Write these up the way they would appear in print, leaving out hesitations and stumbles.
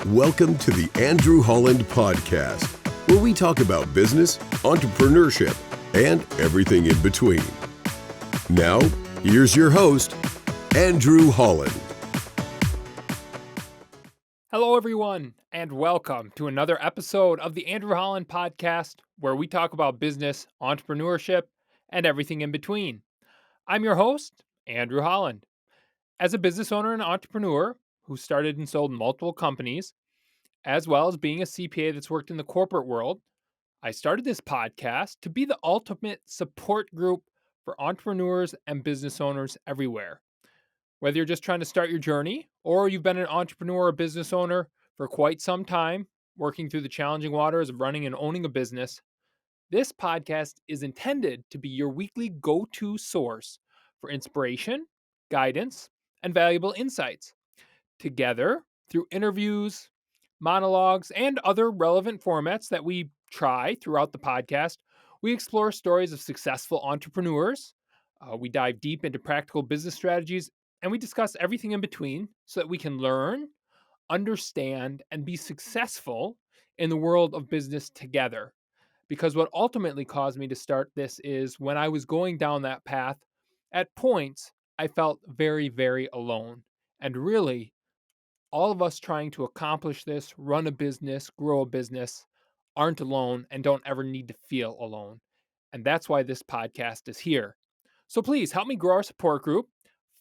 Welcome to the Andrew Holland Podcast, where we talk about business, entrepreneurship, and everything in between. Now, here's your host, Andrew Holland. Hello, everyone, and welcome to another episode of the Andrew Holland Podcast, where we talk about business, entrepreneurship, and everything in between. I'm your host, Andrew Holland. As a business owner and entrepreneur who started and sold multiple companies, as well as being a CPA that's worked in the corporate world, I started this podcast to be the ultimate support group for entrepreneurs and business owners everywhere. Whether you're just trying to start your journey or you've been an entrepreneur or business owner for quite some time, working through the challenging waters of running and owning a business, this podcast is intended to be your weekly go to source for inspiration, guidance, and valuable insights. Together, through interviews, monologues, and other relevant formats that we try throughout the podcast, we explore stories of successful entrepreneurs. We dive deep into practical business strategies, and we discuss everything in between so that we can learn, understand, and be successful in the world of business together. Because what ultimately caused me to start this is when I was going down that path, at points, I felt very, very alone. And really, all of us trying to accomplish this, run a business, grow a business, aren't alone and don't ever need to feel alone. And that's why this podcast is here. So please help me grow our support group.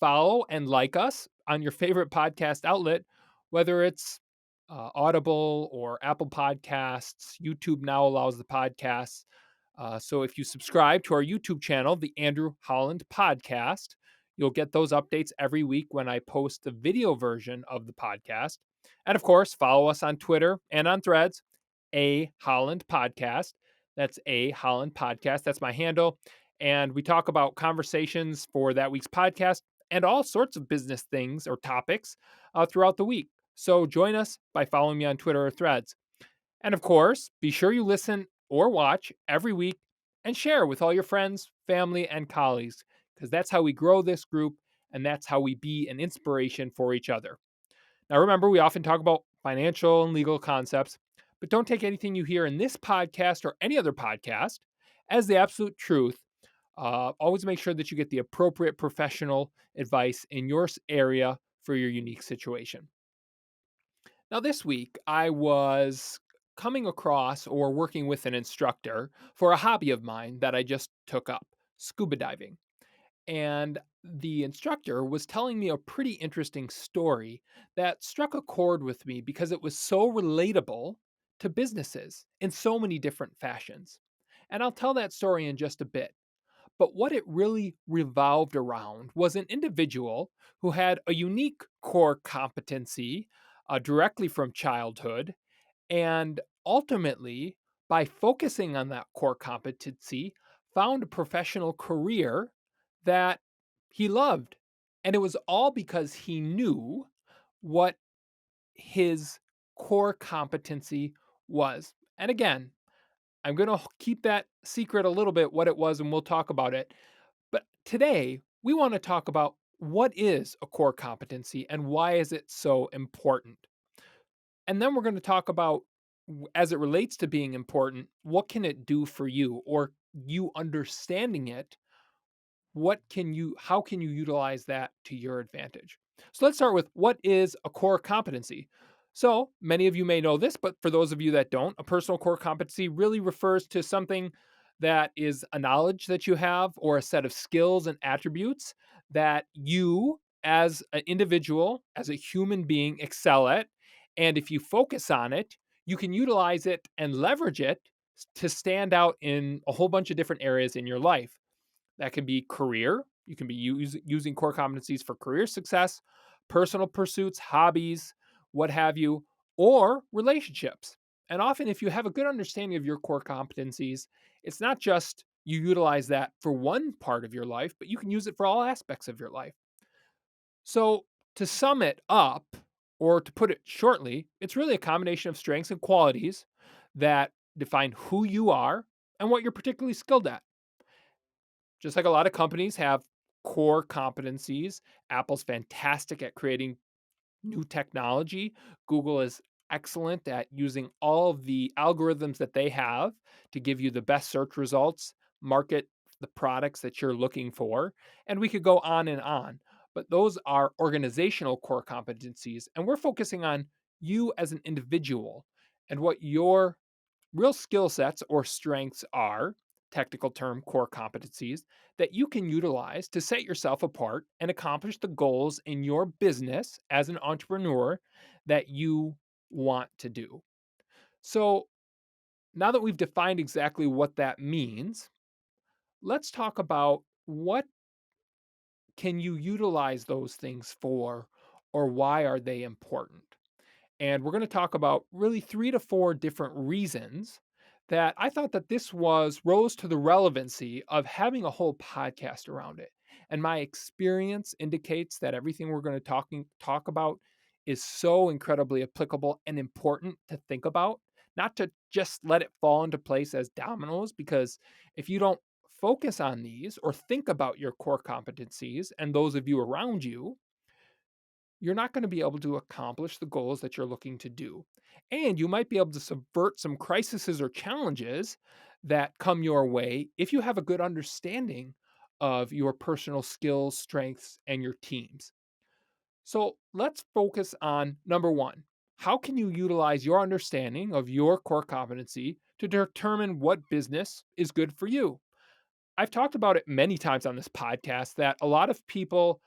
Follow and like us on your favorite podcast outlet, whether it's Audible or Apple Podcasts. YouTube now allows the podcasts. So if you subscribe to our YouTube channel, the Andrew Holland Podcast, you'll get those updates every week when I post the video version of the podcast. And of course, follow us on Twitter and on Threads, A Holland Podcast. That's A Holland Podcast. That's my handle. And we talk about conversations for that week's podcast and all sorts of business things or topics throughout the week. So join us by following me on Twitter or Threads. And of course, be sure you listen or watch every week and share with all your friends, family, and colleagues, because that's how we grow this group and that's how we be an inspiration for each other. Now, remember, we often talk about financial and legal concepts, but don't take anything you hear in this podcast or any other podcast as the absolute truth. Always make sure that you get the appropriate professional advice in your area for your unique situation. Now, this week, I was coming across or working with an instructor for a hobby of mine that I just took up, scuba diving. And the instructor was telling me a pretty interesting story that struck a chord with me because it was so relatable to businesses in so many different fashions. And I'll tell that story in just a bit. But what it really revolved around was an individual who had a unique core competency directly from childhood. And ultimately, by focusing on that core competency, found a professional career that he loved. And it was all because he knew what his core competency was. And again, I'm going to keep that secret a little bit, what it was, and we'll talk about it. But today, we want to talk about what is a core competency and why is it so important. And then we're going to talk about, as it relates to being important, what can it do for you, or you understanding it, how can you utilize that to your advantage? So let's start with, what is a core competency? So many of you may know this, but for those of you that don't, a personal core competency really refers to something that is a knowledge that you have or a set of skills and attributes that you as an individual, as a human being, excel at. And if you focus on it, you can utilize it and leverage it to stand out in a whole bunch of different areas in your life. That can be career. You can be using core competencies for career success, personal pursuits, hobbies, what have you, or relationships. And often, if you have a good understanding of your core competencies, it's not just you utilize that for one part of your life, but you can use it for all aspects of your life. So, to sum it up, or to put it shortly, it's really a combination of strengths and qualities that define who you are and what you're particularly skilled at. Just like a lot of companies have core competencies, Apple's fantastic at creating new technology. Google is excellent at using all of the algorithms that they have to give you the best search results, market the products that you're looking for, and we could go on and on. But those are organizational core competencies, and we're focusing on you as an individual and what your real skill sets or strengths are, technical term core competencies, that you can utilize to set yourself apart and accomplish the goals in your business as an entrepreneur that you want to do. So, now that we've defined exactly what that means, let's talk about what can you utilize those things for, or why are they important? And we're going to talk about really 3 to 4 different reasons that I thought that this was rose to the relevancy of having a whole podcast around it. And my experience indicates that everything we're going to talk about is so incredibly applicable and important to think about, not to just let it fall into place as dominoes, because if you don't focus on these or think about your core competencies and those of you around you, you're not going to be able to accomplish the goals that you're looking to do. And you might be able to subvert some crises or challenges that come your way if you have a good understanding of your personal skills, strengths, and your teams. So let's focus on number one. How can you utilize your understanding of your core competency to determine what business is good for you? I've talked about it many times on this podcast that a lot of people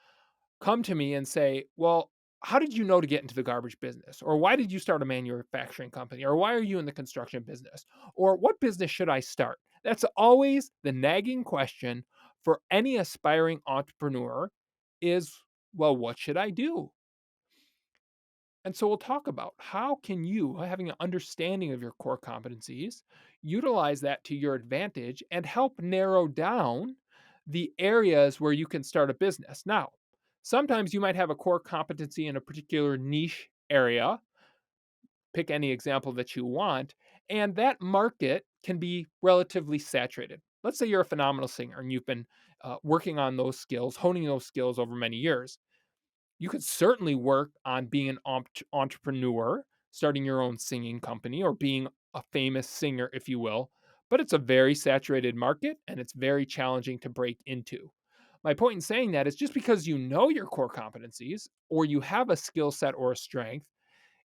come to me and say, "Well, how did you know to get into the garbage business? Or why did you start a manufacturing company? Or why are you in the construction business? Or what business should I start?" That's always the nagging question for any aspiring entrepreneur is, "Well, what should I do?" And so we'll talk about how can you, having an understanding of your core competencies, utilize that to your advantage and help narrow down the areas where you can start a business. Now, sometimes you might have a core competency in a particular niche area, pick any example that you want, and that market can be relatively saturated. Let's say you're a phenomenal singer and you've been working on those skills, honing those skills over many years. You could certainly work on being an entrepreneur, starting your own singing company or being a famous singer, if you will, but it's a very saturated market and it's very challenging to break into. My point in saying that is just because you know your core competencies or you have a skill set or a strength,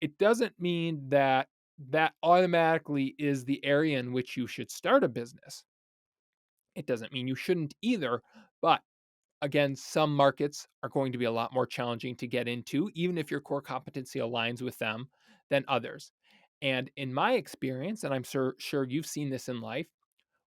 it doesn't mean that that automatically is the area in which you should start a business. It doesn't mean you shouldn't either, but again, some markets are going to be a lot more challenging to get into, even if your core competency aligns with them than others. And in my experience, and I'm sure you've seen this in life,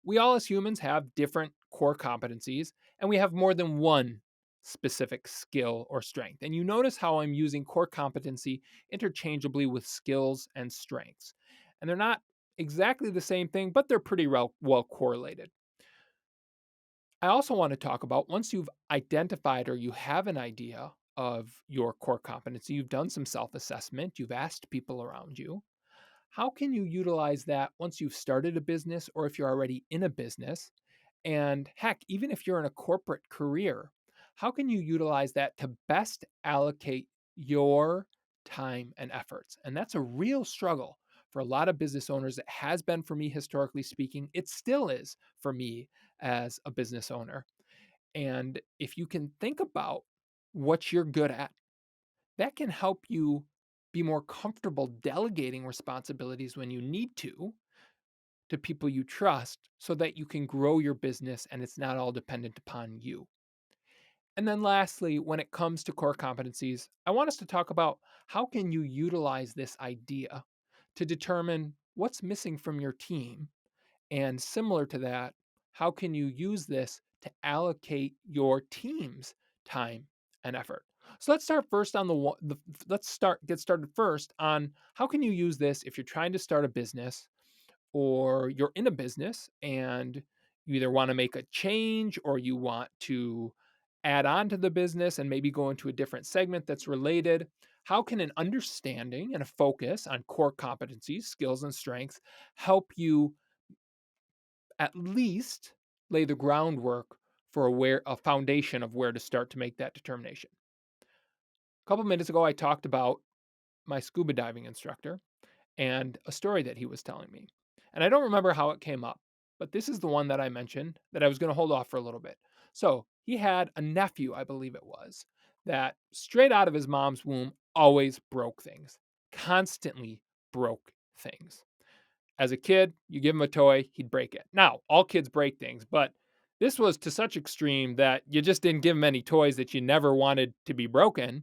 we all as humans have different core competencies, and we have more than one specific skill or strength. And you notice how I'm using core competency interchangeably with skills and strengths. And they're not exactly the same thing, but they're pretty well correlated. I also want to talk about once you've identified or you have an idea of your core competency, you've done some self assessment, you've asked people around you, how can you utilize that once you've started a business or if you're already in a business? And heck, even if you're in a corporate career, how can you utilize that to best allocate your time and efforts? And that's a real struggle for a lot of business owners. It has been for me, historically speaking. It still is for me as a business owner. And if you can think about what you're good at, that can help you be more comfortable delegating responsibilities when you need to people you trust so that you can grow your business and it's not all dependent upon you. And then lastly, when it comes to core competencies, I want us to talk about how can you utilize this idea to determine what's missing from your team, and similar to that, how can you use this to allocate your team's time and effort? So let's start first on let's start get started first on how can you use this if you're trying to start a business or you're in a business and you either want to make a change or you want to add on to the business and maybe go into a different segment that's related. How can an understanding and a focus on core competencies, skills, and strengths help you at least lay the groundwork for a foundation of where to start to make that determination? A couple minutes ago, I talked about my scuba diving instructor and a story that he was telling me. And I don't remember how it came up, but this is the one that I mentioned that I was going to hold off for a little bit. So he had a nephew, I believe it was, that straight out of his mom's womb always broke things, constantly broke things. As a kid, you give him a toy, he'd break it. Now, all kids break things, but this was to such extreme that you just didn't give him any toys that you never wanted to be broken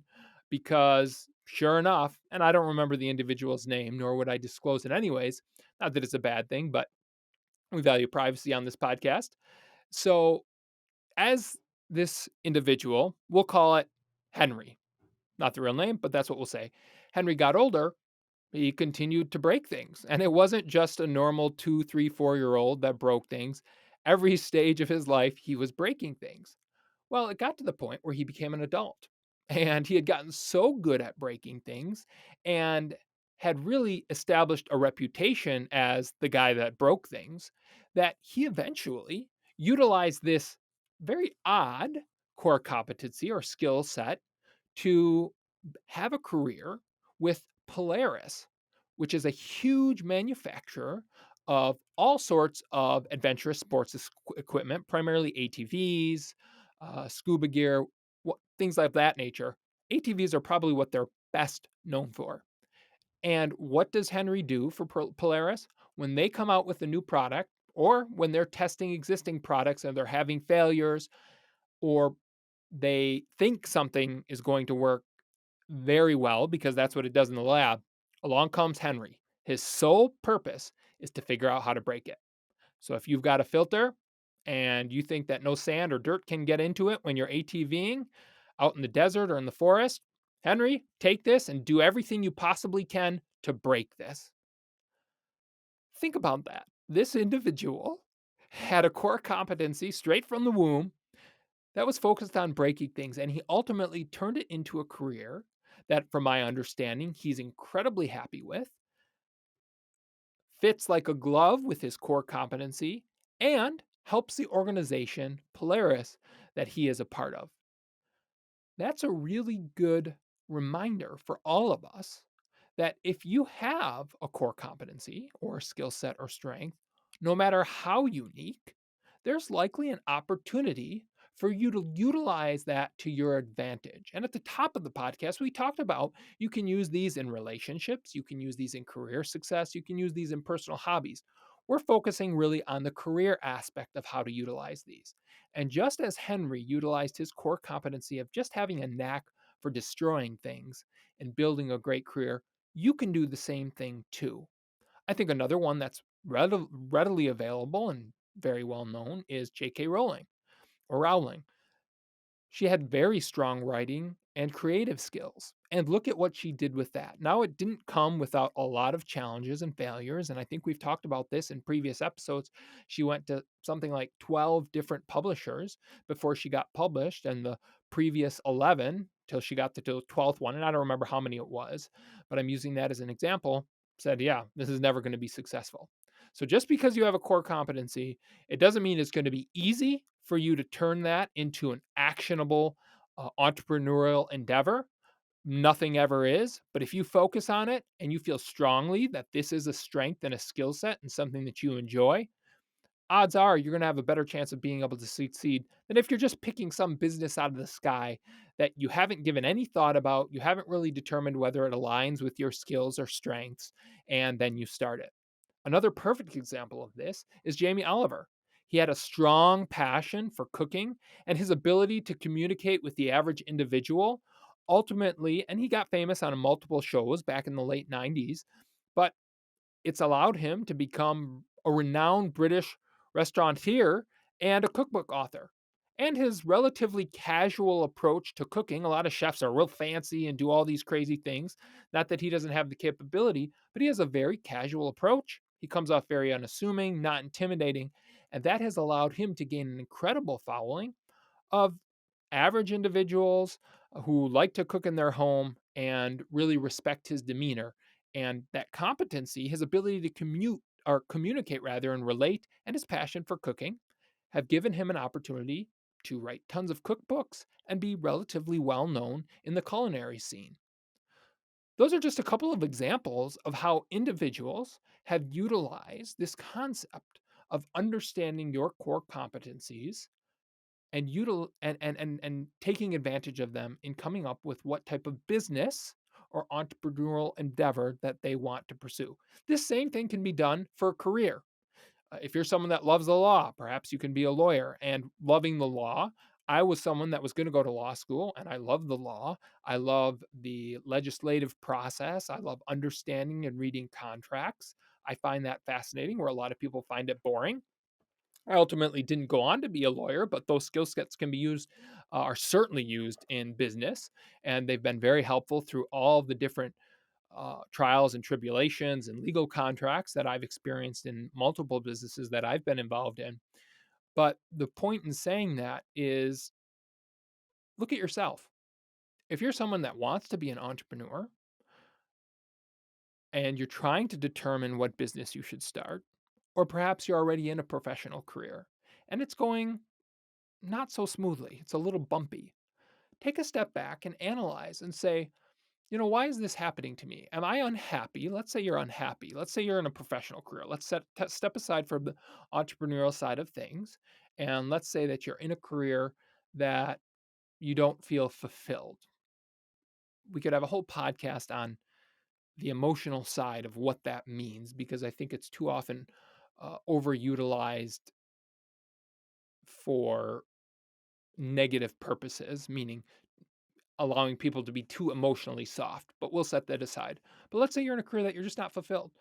because sure enough, and I don't remember the individual's name, nor would I disclose it anyways. Not that it's a bad thing, but we value privacy on this podcast. So, as this individual, we'll call it Henry, not the real name, but that's what we'll say. Henry got older, he continued to break things. And it wasn't just a normal 2, 3, 4 year old that broke things. Every stage of his life, he was breaking things. Well, it got to the point where he became an adult and he had gotten so good at breaking things and had really established a reputation as the guy that broke things that he eventually utilized this very odd core competency or skill set to have a career with Polaris, which is a huge manufacturer of all sorts of adventurous sports equipment, primarily ATVs, scuba gear, things like that nature. ATVs are probably what they're best known for. And what does Henry do for Polaris? When they come out with a new product, or when they're testing existing products and they're having failures, or they think something is going to work very well because that's what it does in the lab, along comes Henry. His sole purpose is to figure out how to break it. So if you've got a filter and you think that no sand or dirt can get into it when you're ATVing out in the desert or in the forest, Henry, take this and do everything you possibly can to break this. Think about that. This individual had a core competency straight from the womb that was focused on breaking things, and he ultimately turned it into a career that, from my understanding, he's incredibly happy with, fits like a glove with his core competency, and helps the organization Polaris that he is a part of. That's a really good reminder for all of us that if you have a core competency or skill set or strength, no matter how unique, there's likely an opportunity for you to utilize that to your advantage. And at the top of the podcast, we talked about you can use these in relationships, you can use these in career success, you can use these in personal hobbies. We're focusing really on the career aspect of how to utilize these. And just as Henry utilized his core competency of just having a knack for destroying things and building a great career, you can do the same thing too. I think another one that's readily available and very well known is J.K. Rowling or Rowling. She had very strong writing and creative skills. And look at what she did with that. Now, it didn't come without a lot of challenges and failures. And I think we've talked about this in previous episodes. She went to something like 12 different publishers before she got published, and the previous 11 till she got to the 12th one. And I don't remember how many it was, but I'm using that as an example. Said, yeah, this is never going to be successful. So just because you have a core competency, it doesn't mean it's going to be easy for you to turn that into an actionable entrepreneurial endeavor. Nothing ever is. But if you focus on it and you feel strongly that this is a strength and a skill set and something that you enjoy, odds are you're going to have a better chance of being able to succeed than if you're just picking some business out of the sky that you haven't given any thought about. You haven't really determined whether it aligns with your skills or strengths, and then you start it. Another perfect example of this is Jamie Oliver. He had a strong passion for cooking and his ability to communicate with the average individual. Ultimately, and he got famous on multiple shows back in the late 90s, but it's allowed him to become a renowned British restaurateur and a cookbook author. And his relatively casual approach to cooking, a lot of chefs are real fancy and do all these crazy things. Not that he doesn't have the capability, but he has a very casual approach. He comes off very unassuming, not intimidating, and that has allowed him to gain an incredible following of average individuals who like to cook in their home and really respect his demeanor and that competency, his ability to communicate rather and relate, and his passion for cooking have given him an opportunity to write tons of cookbooks and be relatively well known in the culinary scene. Those are just a couple of examples of how individuals have utilized this concept of understanding your core competencies and taking advantage of them in coming up with what type of business or entrepreneurial endeavor that they want to pursue. This same thing can be done for a career. If you're someone that loves the law, perhaps you can be a lawyer. And loving the law, I was someone that was going to go to law school, and I love the law. I love the legislative process. I love understanding and reading contracts. I find that fascinating, where a lot of people find it boring. I ultimately didn't go on to be a lawyer, but those skill sets can be used, are certainly used in business, and they've been very helpful through all of the different trials and tribulations and legal contracts that I've experienced in multiple businesses that I've been involved in. But the point in saying that is, look at yourself. If you're someone that wants to be an entrepreneur and you're trying to determine what business you should start, or perhaps you're already in a professional career and it's going not so smoothly, it's a little bumpy, take a step back and analyze and say, why is this happening to me? Am I unhappy? Let's say you're unhappy. Let's say you're in a professional career. Let's step aside from the entrepreneurial side of things. And let's say that you're in a career that you don't feel fulfilled. We could have a whole podcast on the emotional side of what that means, because I think it's too often overutilized for negative purposes, meaning allowing people to be too emotionally soft. But we'll set that aside. But let's say you're in a career that you're just not fulfilled.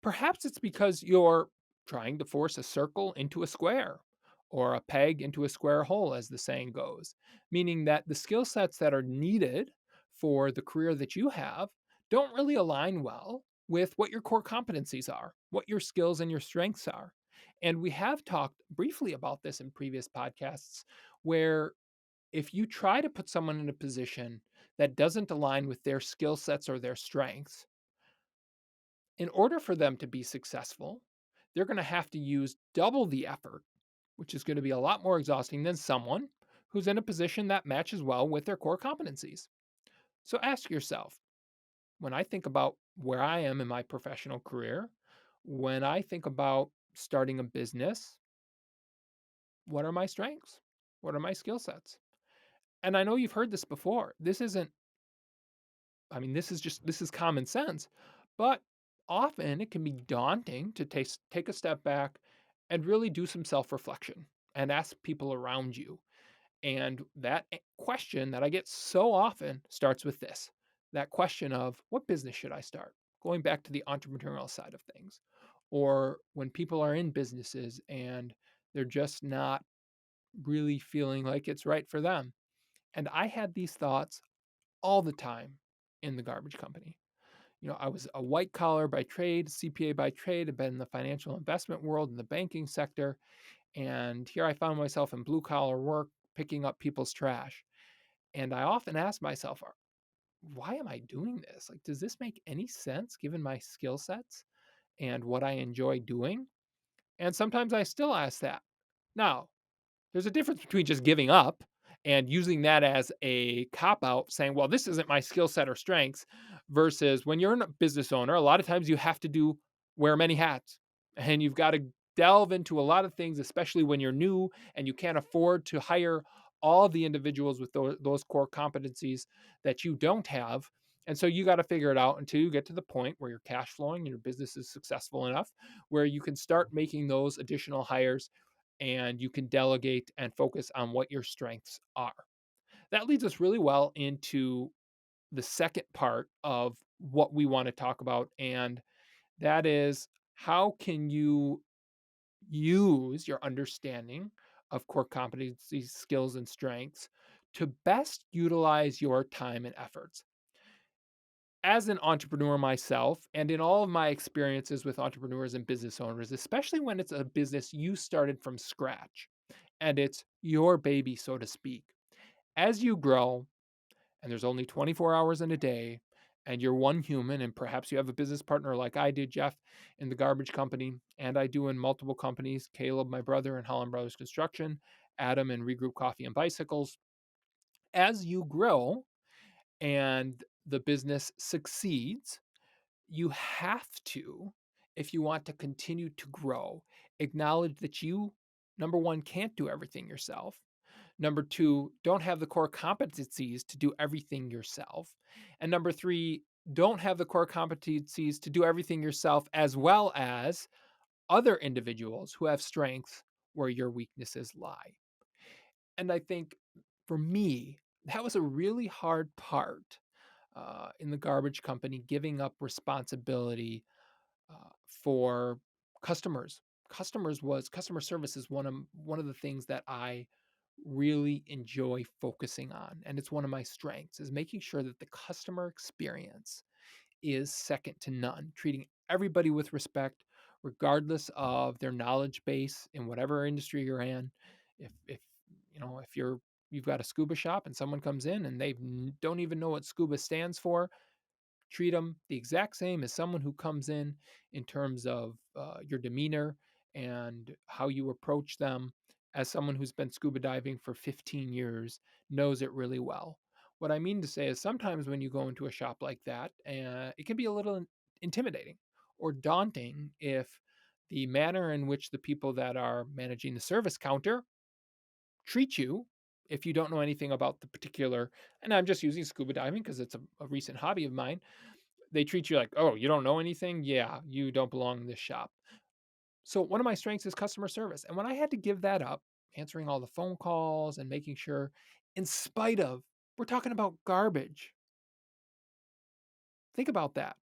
Perhaps it's because you're trying to force a circle into a square, or a peg into a square hole, as the saying goes, meaning that the skill sets that are needed for the career that you have don't really align well with what your core competencies are, what your skills and your strengths are. And we have talked briefly about this in previous podcasts, where if you try to put someone in a position that doesn't align with their skill sets or their strengths, in order for them to be successful, they're going to have to use double the effort, which is going to be a lot more exhausting than someone who's in a position that matches well with their core competencies. So ask yourself, when I think about where I am in my professional career, when I think about starting a business, what are my strengths? What are my skill sets? And I know you've heard this before. This isn't, I mean, this is common sense, but often it can be daunting to take a step back and really do some self-reflection and ask people around you. And that question that I get so often starts with this. That question of, what business should I start? Going back to the entrepreneurial side of things. Or when people are in businesses and they're just not really feeling like it's right for them. And I had these thoughts all the time in the garbage company. I was a white collar by trade, CPA by trade, had been in the financial investment world, in the banking sector. And here I found myself in blue collar work, picking up people's trash. And I often ask myself, why am I doing this? Like, does this make any sense given my skill sets and what I enjoy doing? And sometimes I still ask that. Now, there's a difference between just giving up and using that as a cop out, saying, well, this isn't my skill set or strengths, versus when you're a business owner, a lot of times you have to wear many hats, and you've got to delve into a lot of things, especially when you're new and you can't afford to hire all the individuals with those core competencies that you don't have. And so you got to figure it out until you get to the point where you're cash flowing and your business is successful enough where you can start making those additional hires and you can delegate and focus on what your strengths are. That leads us really well into the second part of what we want to talk about, and that is, how can you use your understanding of core competencies, skills, and strengths to best utilize your time and efforts? As an entrepreneur myself, and in all of my experiences with entrepreneurs and business owners, especially when it's a business you started from scratch and it's your baby, so to speak, as you grow, and there's only 24 hours in a day, and you're one human, and perhaps you have a business partner like I did, Jeff, in the garbage company, and I do in multiple companies, Caleb, my brother, in Holland Brothers Construction, Adam in Regroup Coffee and Bicycles. As you grow, and the business succeeds, you have to, if you want to continue to grow, acknowledge that you, number one, can't do everything yourself. Number two, don't have the core competencies to do everything yourself. And number three, don't have the core competencies to do everything yourself, as well as other individuals who have strengths where your weaknesses lie. And I think for me, that was a really hard part in the garbage company, giving up responsibility for customers. Customer service is one of the things that I really enjoy focusing on, and it's one of my strengths, is making sure that the customer experience is second to none, treating everybody with respect, regardless of their knowledge base in whatever industry you're in. If if you've got a scuba shop and someone comes in and they don't even know what scuba stands for, treat them the exact same as someone who comes in terms of your demeanor and how you approach them, as someone who's been scuba diving for 15 years knows it really well. What I mean to say is sometimes when you go into a shop like that, it can be a little intimidating or daunting if the manner in which the people that are managing the service counter treat you, if you don't know anything about the particular, and I'm just using scuba diving because it's a recent hobby of mine, they treat you like, "Oh, you don't know anything? Yeah, you don't belong in this shop." So one of my strengths is customer service. And when I had to give that up, answering all the phone calls and making sure, in spite of, we're talking about garbage. Think about that.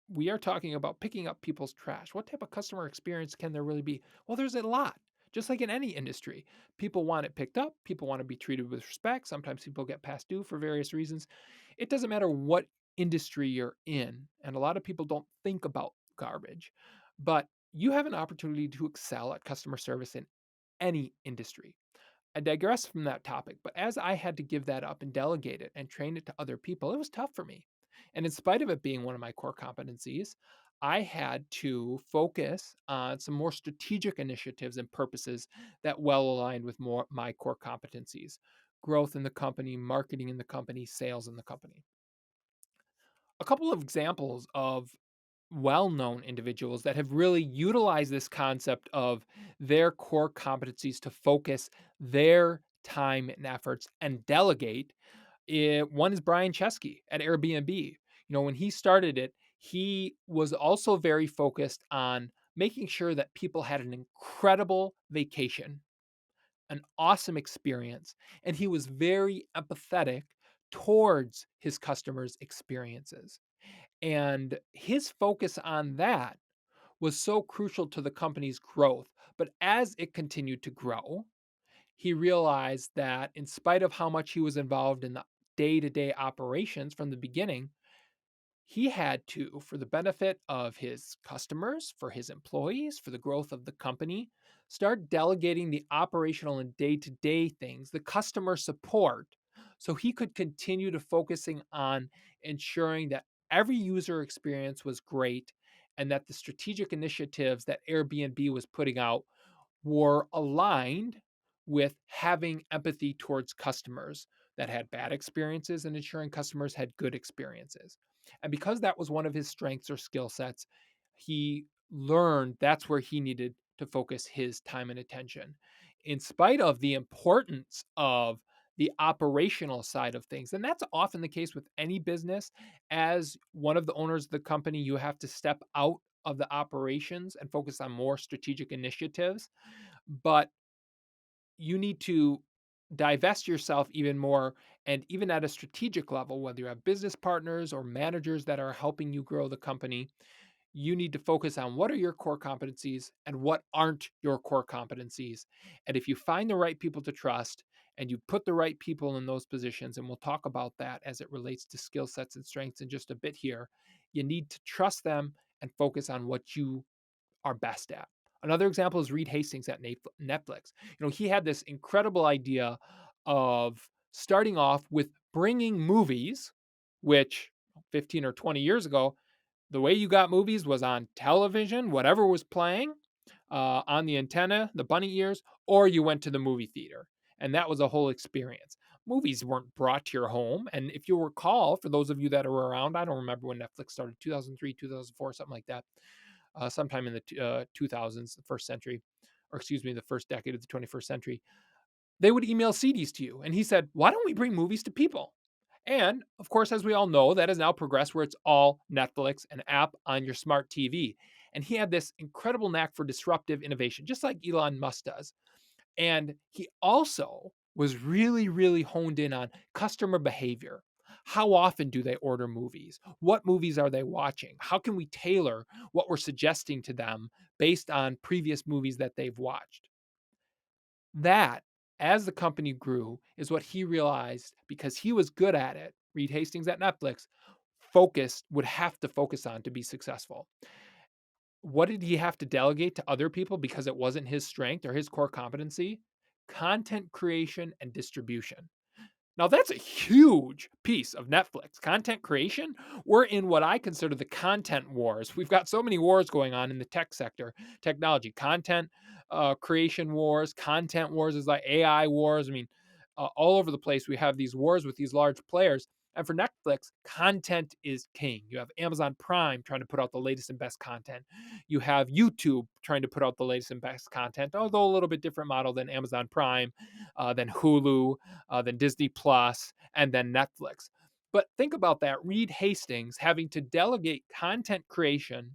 We are talking about picking up people's trash. What type of customer experience can there really be? Well, there's a lot. Just like in any industry, people want it picked up. People want to be treated with respect. Sometimes people get past due for various reasons. It doesn't matter what industry you're in. And a lot of people don't think about garbage, but you have an opportunity to excel at customer service in any industry. I digress from that topic, but as I had to give that up and delegate it and train it to other people, it was tough for me. And in spite of it being one of my core competencies, I had to focus on some more strategic initiatives and purposes that well aligned with more my core competencies: growth in the company, marketing in the company, sales in the company. A couple of examples of well-known individuals that have really utilized this concept of their core competencies to focus their time and efforts and delegate. One is Brian Chesky at Airbnb. When he started it, he was also very focused on making sure that people had an incredible vacation, an awesome experience, and he was very empathetic towards his customers' experiences. And his focus on that was so crucial to the company's growth. But as it continued to grow, he realized that in spite of how much he was involved in the day to day operations from the beginning, he had to, for the benefit of his customers, for his employees, for the growth of the company, start delegating the operational and day to day things, the customer support, so he could continue to focusing on ensuring that every user experience was great and that the strategic initiatives that Airbnb was putting out were aligned with having empathy towards customers that had bad experiences and ensuring customers had good experiences. And because that was one of his strengths or skill sets, he learned that's where he needed to focus his time and attention. In spite of the importance of the operational side of things. And that's often the case with any business. As one of the owners of the company, you have to step out of the operations and focus on more strategic initiatives, but you need to divest yourself even more, and even at a strategic level, whether you have business partners or managers that are helping you grow the company, you need to focus on what are your core competencies and what aren't your core competencies. And if you find the right people to trust and you put the right people in those positions, and we'll talk about that as it relates to skill sets and strengths in just a bit here, you need to trust them and focus on what you are best at. Another example is Reed Hastings at Netflix. He had this incredible idea of starting off with bringing movies, which 15 or 20 years ago, the way you got movies was on television, whatever was playing on the antenna, the bunny ears, or you went to the movie theater. And that was a whole experience. movies weren't brought to your home. And if you recall, for those of you that are around, I don't remember when Netflix started, 2003, 2004, something like that, sometime in the 2000s, the first century, or excuse me, the first decade of the 21st century, they would email CDs to you. And he said, why don't we bring movies to people? And of course, as we all know, that has now progressed where it's all Netflix, an app on your smart TV. And he had this incredible knack for disruptive innovation, just like Elon Musk does. And he also was really, really honed in on customer behavior. How often do they order movies? What movies are they watching? How can we tailor what we're suggesting to them based on previous movies that they've watched? That, as the company grew, is what he realized because he was good at it. Reed Hastings at Netflix would have to focus on to be successful. What did he have to delegate to other people because it wasn't his strength or his core competency? Content creation and distribution. Now, that's a huge piece of Netflix. Content creation, we're in what I consider the content wars. We've got so many wars going on in the tech sector, technology, content creation wars, content wars is like AI wars. I mean, all over the place, we have these wars with these large players. And for Netflix, content is king. You have Amazon Prime trying to put out the latest and best content. You have YouTube trying to put out the latest and best content, although a little bit different model than Amazon Prime, than Hulu, then Disney Plus, and then Netflix. But think about that. Reed Hastings having to delegate content creation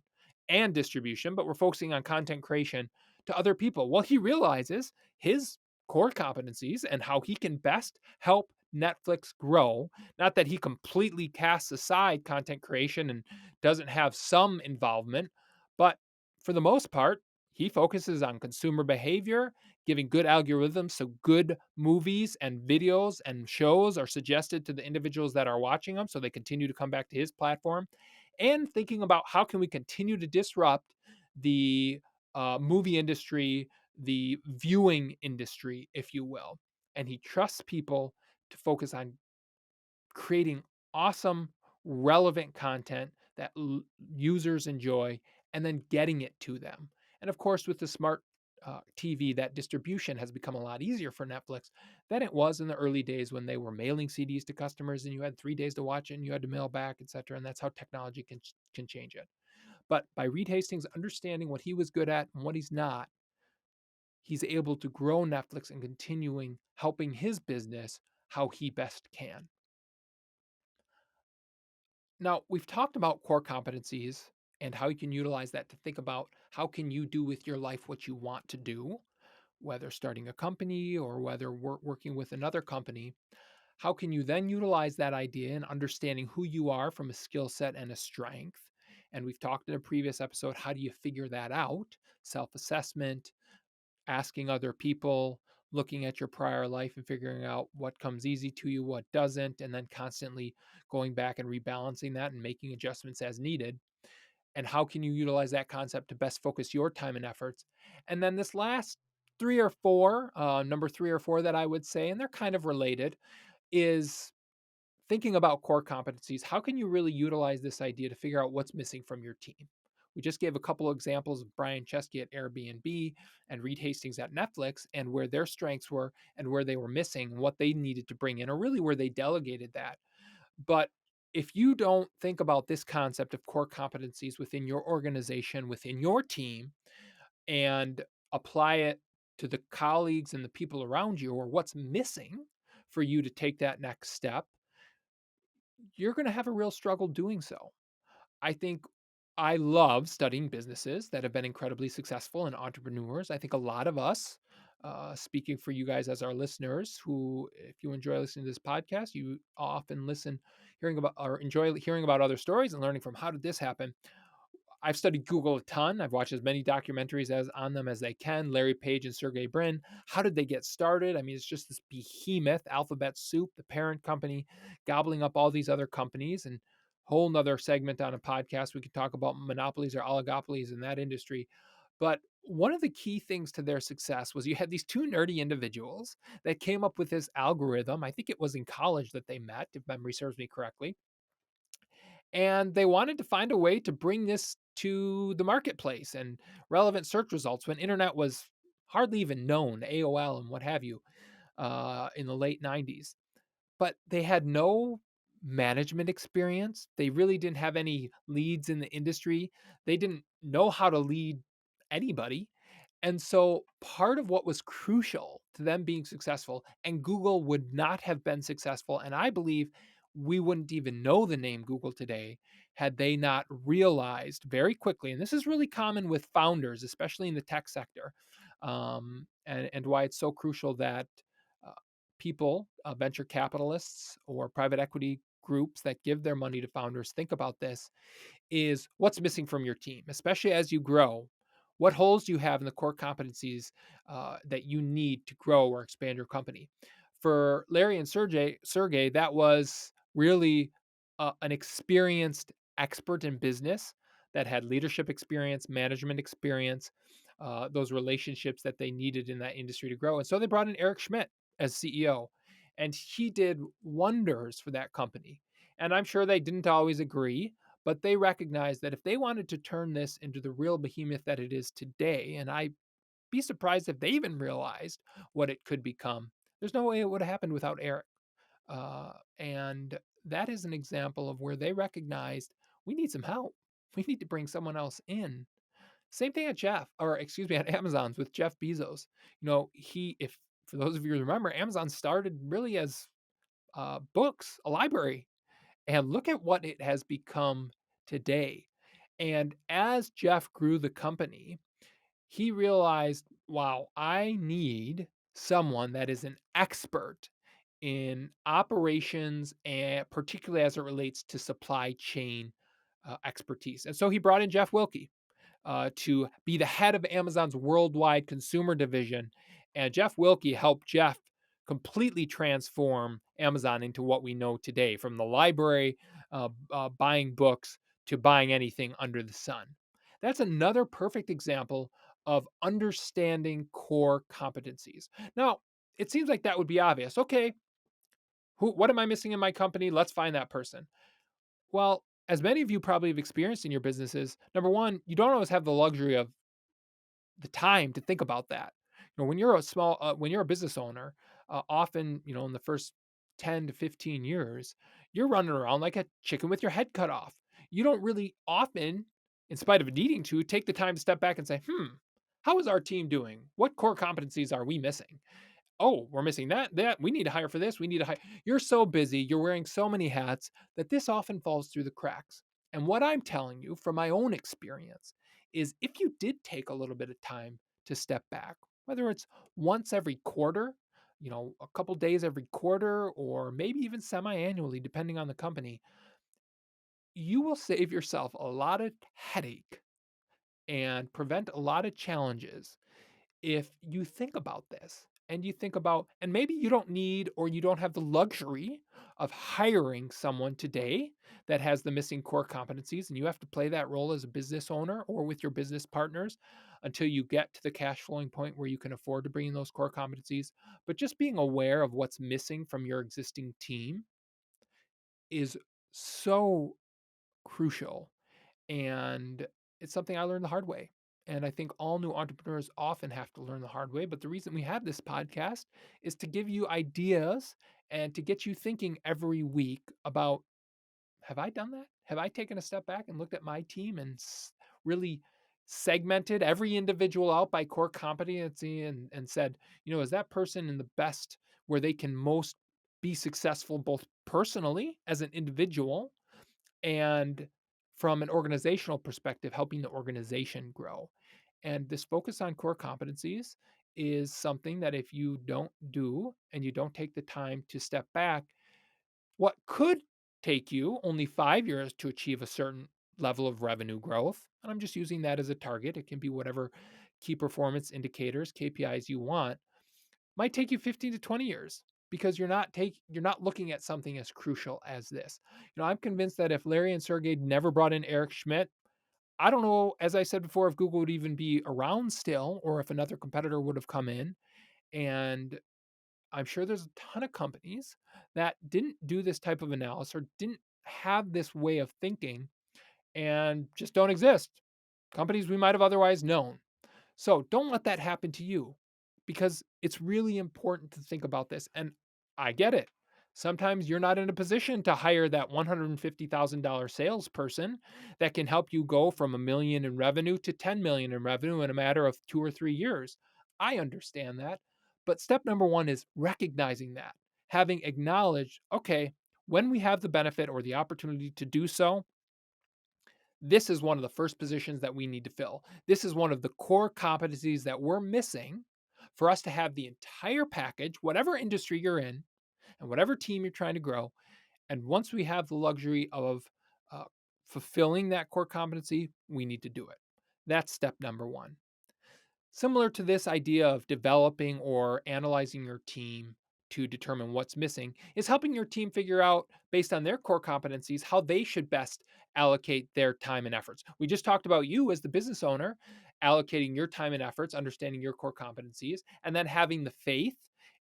and distribution, but we're focusing on content creation to other people. Well, he realizes his core competencies and how he can best help Netflix grow. Not that he completely casts aside content creation and doesn't have some involvement, but for the most part, he focuses on consumer behavior, giving good algorithms so good movies and videos and shows are suggested to the individuals that are watching them so they continue to come back to his platform, and thinking about how can we continue to disrupt the movie industry, the viewing industry, if you will. And he trusts people to focus on creating awesome, relevant content that users enjoy and then getting it to them. And of course, with the smart TV, that distribution has become a lot easier for Netflix than it was in the early days when they were mailing CDs to customers and you had 3 days to watch it and you had to mail back, etc. And that's how technology can change it. But by Reed Hastings understanding what he was good at and what he's not, he's able to grow Netflix and continuing helping his business how he best can. Now, we've talked about core competencies and how you can utilize that to think about how can you do with your life what you want to do, whether starting a company or whether working with another company. How can you then utilize that idea in understanding who you are from a skill set and a strength? And we've talked in a previous episode, how do you figure that out? Self-assessment, asking other people, looking at your prior life and figuring out what comes easy to you, what doesn't, and then constantly going back and rebalancing that and making adjustments as needed. And how can you utilize that concept to best focus your time and efforts? And then this last three or four, number three or four that I would say, and they're kind of related, is thinking about core competencies. How can you really utilize this idea to figure out what's missing from your team? We just gave a couple of examples of Brian Chesky at Airbnb and Reed Hastings at Netflix and where their strengths were and where they were missing, what they needed to bring in, or really where they delegated that. But if you don't think about this concept of core competencies within your organization, within your team, and apply it to the colleagues and the people around you, or what's missing for you to take that next step, you're going to have a real struggle doing so. I think I love studying businesses that have been incredibly successful and entrepreneurs. I think a lot of us, speaking for you guys as our listeners, who, if you enjoy listening to this podcast, you often hearing about or enjoy hearing about other stories and learning from how did this happen. I've studied Google a ton. I've watched as many documentaries as on them as they can. Larry Page and Sergey Brin. How did they get started? I mean, it's just this behemoth, alphabet soup, the parent company, gobbling up all these other companies. And whole nother segment on a podcast, we could talk about monopolies or oligopolies in that industry. But one of the key things to their success was you had these two nerdy individuals that came up with this algorithm. I think it was in college that they met, if memory serves me correctly, and they wanted to find a way to bring this to the marketplace and relevant search results when internet was hardly even known, AOL and what have you, in the late 90s. but they had no management experience. They really didn't have any leads in the industry. They didn't know how to lead anybody. And so part of what was crucial to them being successful, and Google would not have been successful, and I believe we wouldn't even know the name Google today had they not realized very quickly, and this is really common with founders, especially in the tech sector, and why it's so crucial that uh, people, venture capitalists or private equity groups that give their money to founders think about this is what's missing from your team, especially as you grow. What holes do you have in the core competencies that you need to grow or expand your company? For Larry and Sergey, that was really an experienced expert in business that had leadership experience, management experience, those relationships that they needed in that industry to grow. And so they brought in Eric Schmidt as CEO, and he did wonders for that company. And I'm sure they didn't always agree, but they recognized that if they wanted to turn this into the real behemoth that it is today, and I'd be surprised if they even realized what it could become, there's no way it would have happened without Eric. And that is an example of where they recognized we need some help. We need to bring someone else in. Same thing at at Amazon's with Jeff Bezos. If for those of you who remember, Amazon started really as books, a library, and look at what it has become today. And as Jeff grew the company, he realized, wow, I need someone that is an expert in operations and particularly as it relates to supply chain expertise. And so he brought in Jeff Wilkie to be the head of Amazon's worldwide consumer division. And Jeff Wilkie helped Jeff completely transform Amazon into what we know today, from the library, buying books, to buying anything under the sun. That's another perfect example of understanding core competencies. Now, it seems like that would be obvious. Okay, what am I missing in my company? Let's find that person. Well, as many of you probably have experienced in your businesses, number one, you don't always have the luxury of the time to think about that. When you're a business owner, often, in the first 10 to 15 years, you're running around like a chicken with your head cut off. You don't really often, in spite of needing to, take the time to step back and say, how is our team doing? What core competencies are we missing? Oh, we're missing that we need to hire for this, we need to hire. You're so busy, you're wearing so many hats that this often falls through the cracks. And what I'm telling you from my own experience is if you did take a little bit of time to step back, whether it's once every quarter, a couple days every quarter, or maybe even semi-annually depending on the company, you will save yourself a lot of headache and prevent a lot of challenges if you think about this and you think about, and maybe you don't need or you don't have the luxury of hiring someone today that has the missing core competencies, and you have to play that role as a business owner or with your business partners until you get to the cash flowing point where you can afford to bring in those core competencies. But just being aware of what's missing from your existing team is so crucial, and it's something I learned the hard way. And I think all new entrepreneurs often have to learn the hard way. But the reason we have this podcast is to give you ideas and to get you thinking every week about, have I done that? Have I taken a step back and looked at my team and really segmented every individual out by core competency and said, is that person in the best where they can most be successful both personally as an individual and from an organizational perspective, helping the organization grow. And this focus on core competencies is something that if you don't do and you don't take the time to step back, what could take you only 5 years to achieve a certain level of revenue growth, and I'm just using that as a target, it can be whatever key performance indicators, KPIs you want, might take you 15 to 20 years because you're not looking at something as crucial as this. I'm convinced that if Larry and Sergey never brought in Eric Schmidt, I don't know, as I said before, if Google would even be around still or if another competitor would have come in. And I'm sure there's a ton of companies that didn't do this type of analysis or didn't have this way of thinking and just don't exist. Companies we might have otherwise known. So don't let that happen to you because it's really important to think about this. And I get it. Sometimes you're not in a position to hire that $150,000 salesperson that can help you go from a million in revenue to 10 million in revenue in a matter of 2 or 3 years. I understand that. But step number one is recognizing that, having acknowledged, okay, when we have the benefit or the opportunity to do so, this is one of the first positions that we need to fill. This is one of the core competencies that we're missing for us to have the entire package, whatever industry you're in and whatever team you're trying to grow. And once we have the luxury of uh, fulfilling that core competency, we need to do it. That's step number one. Similar to this idea of developing or analyzing your team to determine what's missing is helping your team figure out, based on their core competencies, how they should best allocate their time and efforts. We just talked about you as the business owner allocating your time and efforts, understanding your core competencies, and then having the faith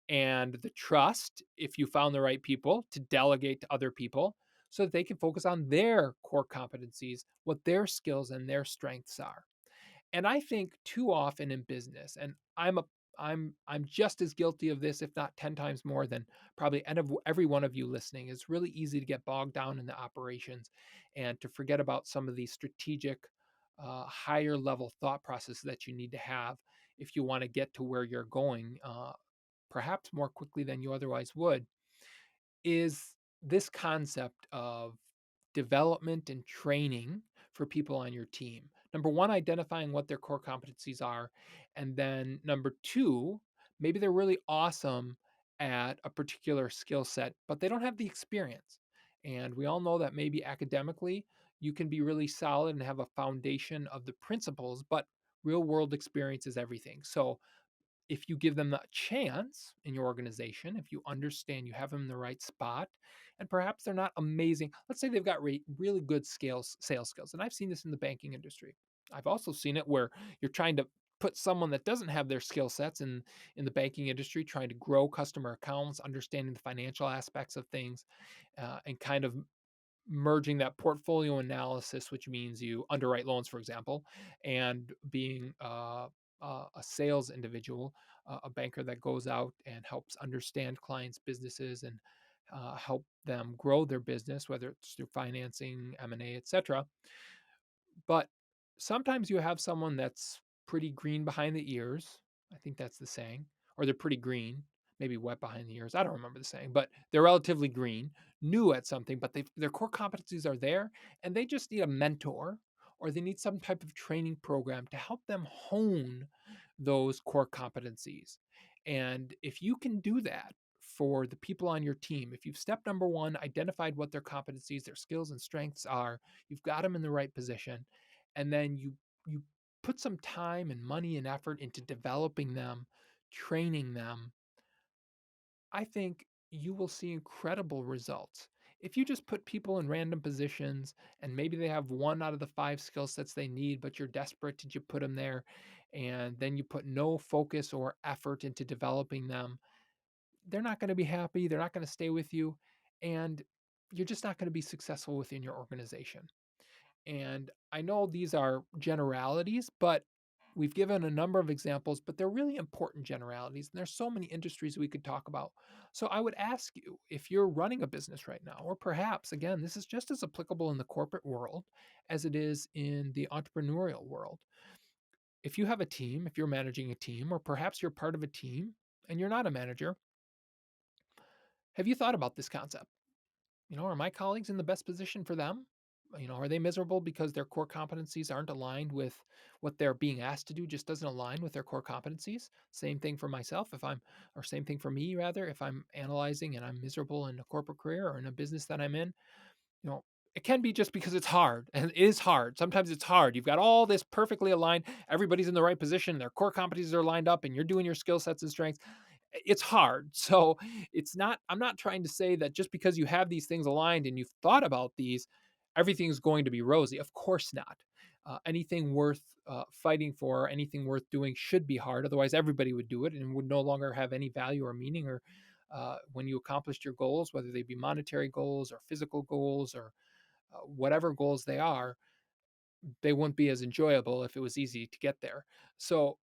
and the trust, if you found the right people, to delegate to other people so that they can focus on their core competencies, what their skills and their strengths are. And I think too often in business, and I'm just as guilty of this, if not 10 times more than probably every one of you listening. It's really easy to get bogged down in the operations and to forget about some of these strategic, higher level thought processes that you need to have if you want to get to where you're going, perhaps more quickly than you otherwise would, is this concept of development and training for people on your team. Number one, identifying what their core competencies are. And then number two, maybe they're really awesome at a particular skill set, but they don't have the experience. And we all know that maybe academically, you can be really solid and have a foundation of the principles, but real world experience is everything. So if you give them a chance in your organization, if you understand you have them in the right spot, and perhaps they're not amazing. Let's say they've got really good sales skills. And I've seen this in the banking industry. I've also seen it where you're trying to put someone that doesn't have their skill sets in the banking industry, trying to grow customer accounts, understanding the financial aspects of things, and kind of merging that portfolio analysis, which means you underwrite loans, for example, and being a sales individual, a banker that goes out and helps understand clients' businesses and help them grow their business, whether it's through financing, M&A, etc. But sometimes you have someone that's pretty green behind the ears. I think that's the saying. Or they're pretty green, maybe wet behind the ears. I don't remember the saying, but they're relatively green, new at something, but their core competencies are there and they just need a mentor or they need some type of training program to help them hone those core competencies. And if you can do that for the people on your team, if you've step number one, identified what their competencies, their skills and strengths are, you've got them in the right position, and then you put some time and money and effort into developing them, training them, I think you will see incredible results. If you just put people in random positions and maybe they have one out of the five skill sets they need, but you're desperate to put them there, and then you put no focus or effort into developing them, they're not going to be happy. They're not going to stay with you. And you're just not going to be successful within your organization. And I know these are generalities, but we've given a number of examples, but they're really important generalities. And there's so many industries we could talk about. So I would ask you, if you're running a business right now, or perhaps, again, this is just as applicable in the corporate world as it is in the entrepreneurial world. If you have a team, if you're managing a team, or perhaps you're part of a team and you're not a manager, have you thought about this concept? Are my colleagues in the best position for them? Are they miserable because their core competencies aren't aligned with what they're being asked to do, just doesn't align with their core competencies? Same thing for myself, or same thing for me, rather, if I'm analyzing and I'm miserable in a corporate career or in a business that I'm in, you know, it can be just because it's hard, and it is hard. Sometimes it's hard. You've got all this perfectly aligned, everybody's in the right position, their core competencies are lined up, and you're doing your skill sets and strengths. It's hard. So I'm not trying to say that just because you have these things aligned and you've thought about these, everything's going to be rosy. Of course not. Anything worth fighting for, anything worth doing should be hard. Otherwise, everybody would do it and would no longer have any value or meaning. Or when you accomplished your goals, whether they be monetary goals or physical goals or whatever goals they are, they wouldn't be as enjoyable if it was easy to get there. So,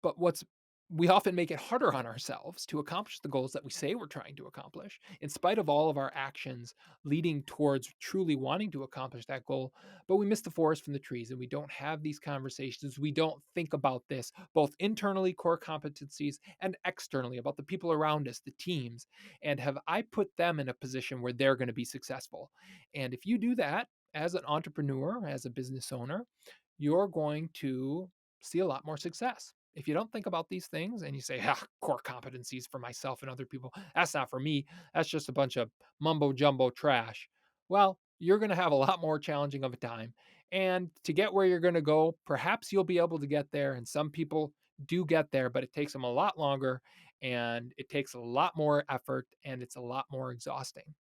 but what's we often make it harder on ourselves to accomplish the goals that we say we're trying to accomplish, in spite of all of our actions leading towards truly wanting to accomplish that goal. But we miss the forest from the trees and we don't have these conversations. We don't think about this both internally, core competencies, and externally about the people around us, the teams, and have I put them in a position where they're going to be successful. And if you do that as an entrepreneur, as a business owner, you're going to see a lot more success. If you don't think about these things and you say, core competencies for myself and other people, that's not for me. That's just a bunch of mumbo jumbo trash. Well, you're going to have a lot more challenging of a time. And to get where you're going to go, perhaps you'll be able to get there. And some people do get there, but it takes them a lot longer and it takes a lot more effort and it's a lot more exhausting.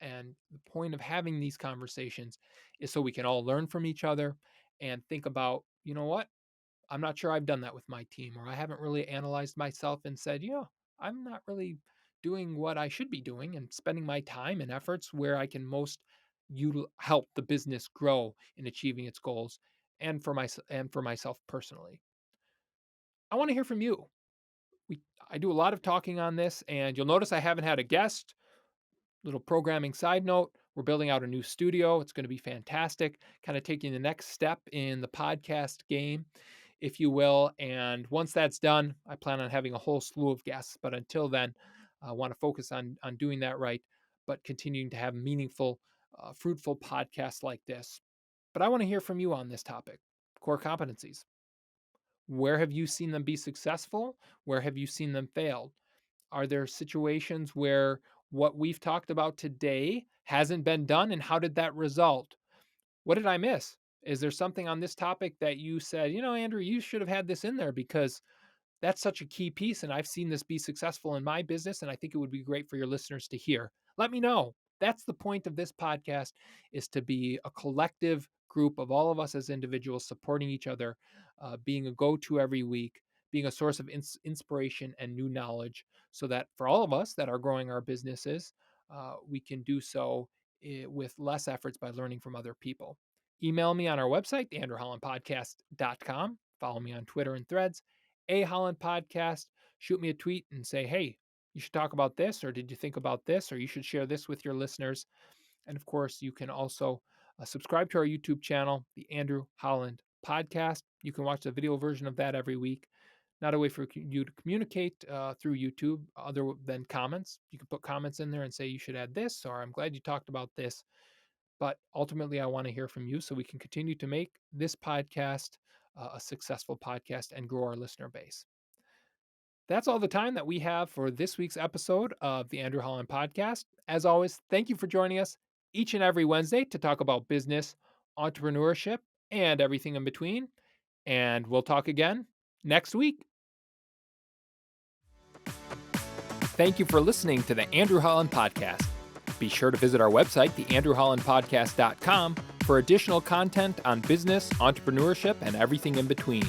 And the point of having these conversations is so we can all learn from each other and think about, you know what? I'm not sure I've done that with my team, or I haven't really analyzed myself and said, I'm not really doing what I should be doing and spending my time and efforts where I can most help the business grow in achieving its goals and for myself personally. I want to hear from you. I do a lot of talking on this, and you'll notice I haven't had a guest. Little programming side note, we're building out a new studio. It's going to be fantastic, kind of taking the next step in the podcast game, if you will. And once that's done, I plan on having a whole slew of guests. But until then, I want to focus on doing that right, but continuing to have meaningful, fruitful podcasts like this. But I want to hear from you on this topic, core competencies. Where have you seen them be successful? Where have you seen them fail? Are there situations where what we've talked about today hasn't been done? And how did that result? What did I miss? Is there something on this topic that you said, Andrew, you should have had this in there because that's such a key piece. And I've seen this be successful in my business. And I think it would be great for your listeners to hear. Let me know. That's the point of this podcast, is to be a collective group of all of us as individuals supporting each other, being a go-to every week, being a source of inspiration and new knowledge, so that for all of us that are growing our businesses, we can do so with less efforts by learning from other people. Email me on our website, theandrewhollandpodcast.com. Follow me on Twitter and Threads, A Holland Podcast. Shoot me a tweet and say, hey, you should talk about this, or did you think about this, or you should share this with your listeners. And of course, you can also subscribe to our YouTube channel, the Andrew Holland Podcast. You can watch the video version of that every week. Not a way for you to communicate through YouTube other than comments. You can put comments in there and say, you should add this, or I'm glad you talked about this. But ultimately, I want to hear from you so we can continue to make this podcast a successful podcast and grow our listener base. That's all the time that we have for this week's episode of the Andrew Holland Podcast. As always, thank you for joining us each and every Wednesday to talk about business, entrepreneurship, and everything in between. And we'll talk again next week. Thank you for listening to the Andrew Holland Podcast. Be sure to visit our website, theandrewhollandpodcast.com, for additional content on business, entrepreneurship, and everything in between.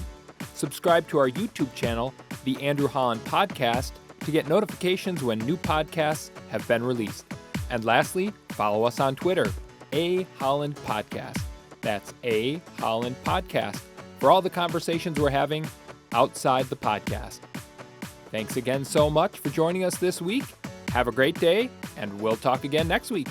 Subscribe to our YouTube channel, The Andrew Holland Podcast, to get notifications when new podcasts have been released. And lastly, follow us on Twitter, A Holland Podcast. That's A Holland Podcast, for all the conversations we're having outside the podcast. Thanks again so much for joining us this week. Have a great day, and we'll talk again next week.